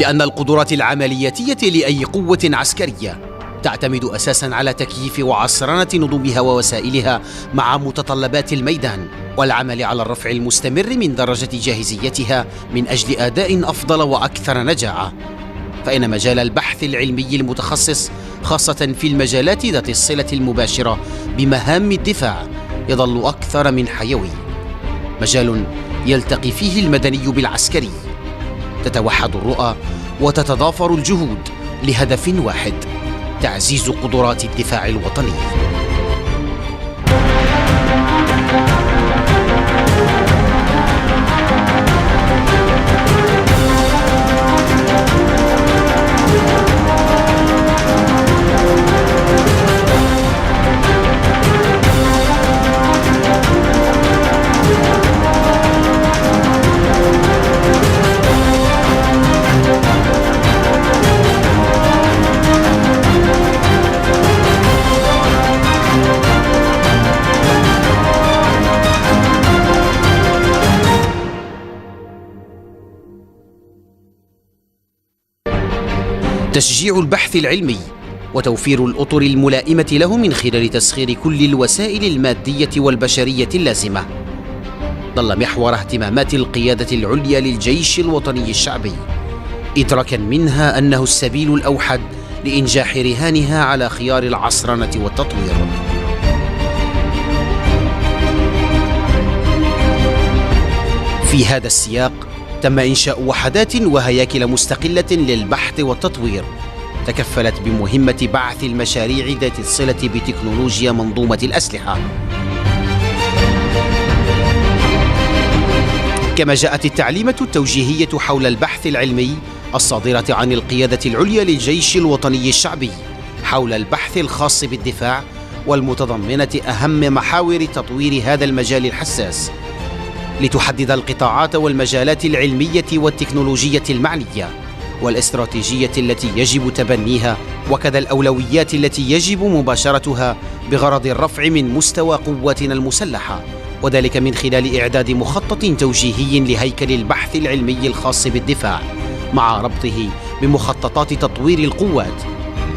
لأن القدرات العملياتية لأي قوة عسكرية تعتمد أساساً على تكييف وعصرنة نظمها ووسائلها مع متطلبات الميدان، والعمل على الرفع المستمر من درجة جاهزيتها من أجل أداء أفضل وأكثر نجاعة. فإن مجال البحث العلمي المتخصص خاصة في المجالات ذات الصلة المباشرة بمهام الدفاع يظل أكثر من حيوي، مجال يلتقي فيه المدني بالعسكري، تتوحد الرؤى وتتضافر الجهود لهدف واحد: تعزيز قدرات الدفاع الوطني. تشجيع البحث العلمي وتوفير الأطر الملائمة له من خلال تسخير كل الوسائل المادية والبشرية اللازمة ظل محور اهتمامات القيادة العليا للجيش الوطني الشعبي، إدراكا منها أنه السبيل الأوحد لإنجاح رهانها على خيار العصرنة والتطوير. في هذا السياق تم إنشاء وحدات وهياكل مستقلة للبحث والتطوير تكفلت بمهمة بعث المشاريع ذات الصلة بتكنولوجيا منظومة الأسلحة. كما جاءت التعليمة التوجيهية حول البحث العلمي الصادرة عن القيادة العليا للجيش الوطني الشعبي حول البحث الخاص بالدفاع، والمتضمنة أهم محاور تطوير هذا المجال الحساس، لتحدد القطاعات والمجالات العلمية والتكنولوجية المعنية والاستراتيجية التي يجب تبنيها، وكذا الأولويات التي يجب مباشرتها بغرض الرفع من مستوى قواتنا المسلحة، وذلك من خلال إعداد مخطط توجيهي لهيكل البحث العلمي الخاص بالدفاع مع ربطه بمخططات تطوير القوات،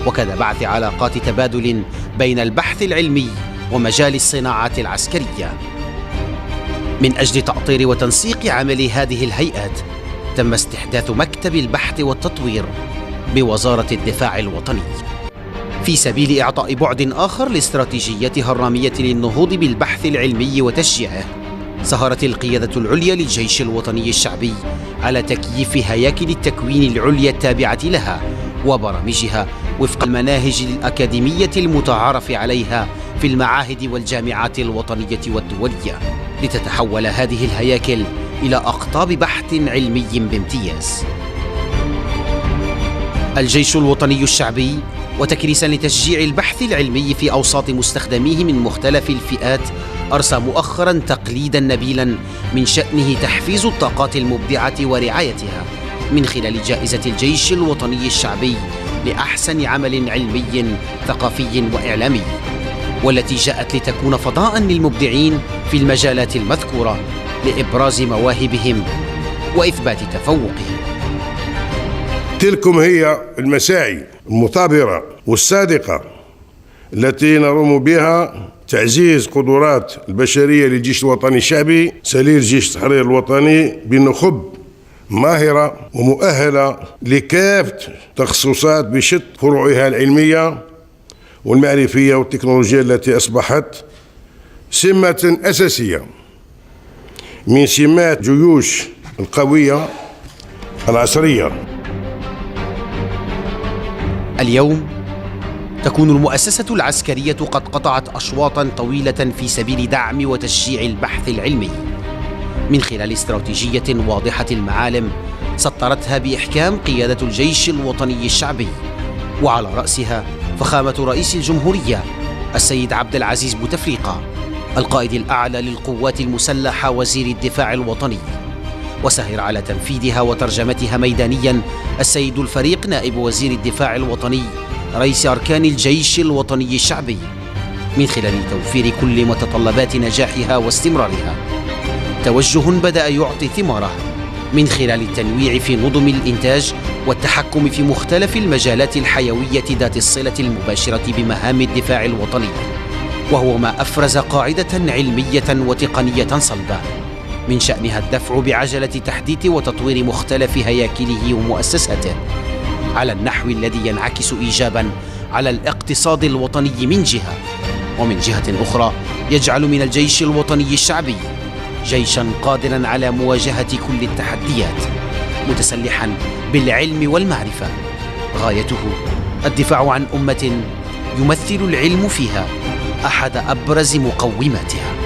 وكذا بعث علاقات تبادل بين البحث العلمي ومجال الصناعات العسكرية. من أجل تأطير وتنسيق عمل هذه الهيئات تم استحداث مكتب البحث والتطوير بوزارة الدفاع الوطني في سبيل إعطاء بعد آخر لاستراتيجيتها الرامية للنهوض بالبحث العلمي وتشجيعه. سهرت القيادة العليا للجيش الوطني الشعبي على تكييف هياكل التكوين العليا التابعة لها وبرامجها وفق المناهج الأكاديمية المتعارف عليها في المعاهد والجامعات الوطنية والدولية، لتتحول هذه الهياكل إلى أقطاب بحث علمي بامتياز. الجيش الوطني الشعبي، وتكريسا لتشجيع البحث العلمي في أوساط مستخدميه من مختلف الفئات، أرسى مؤخرا تقليدا نبيلا من شأنه تحفيز الطاقات المبدعة ورعايتها من خلال جائزة الجيش الوطني الشعبي لأحسن عمل علمي ثقافي وإعلامي، والتي جاءت لتكون فضاء للمبدعين في المجالات المذكورة لإبراز مواهبهم وإثبات تفوقهم. تلكم هي المساعي المثابرة والصادقة التي نرم بها تعزيز قدرات البشرية للجيش الوطني الشعبي، سليل جيش التحرير الوطني بنخب ماهرة ومؤهلة لكافة تخصصات بشتى فروعها العلمية والمعرفية والتكنولوجيا التي أصبحت سمة أساسية من سمات جيوش القوية العصرية. اليوم تكون المؤسسة العسكرية قد قطعت أشواطا طويلة في سبيل دعم وتشجيع البحث العلمي من خلال استراتيجية واضحة المعالم سطرتها بإحكام قيادة الجيش الوطني الشعبي، وعلى رأسها فخامة رئيس الجمهورية السيد عبد العزيز بوتفليقة القائد الأعلى للقوات المسلحة وزير الدفاع الوطني، وسهر على تنفيذها وترجمتها ميدانيا السيد الفريق نائب وزير الدفاع الوطني رئيس أركان الجيش الوطني الشعبي من خلال توفير كل متطلبات نجاحها واستمرارها. توجه بدأ يعطي ثماره من خلال التنويع في نظم الإنتاج والتحكم في مختلف المجالات الحيوية ذات الصلة المباشرة بمهام الدفاع الوطني، وهو ما أفرز قاعدة علمية وتقنية صلبة من شأنها الدفع بعجلة تحديث وتطوير مختلف هياكله ومؤسساته على النحو الذي ينعكس إيجاباً على الاقتصاد الوطني من جهة، ومن جهة أخرى يجعل من الجيش الوطني الشعبي جيشاً قادراً على مواجهة كل التحديات، متسلحاً بالعلم والمعرفة، غايته الدفاع عن أمة يمثل العلم فيها أحد أبرز مقوماتها.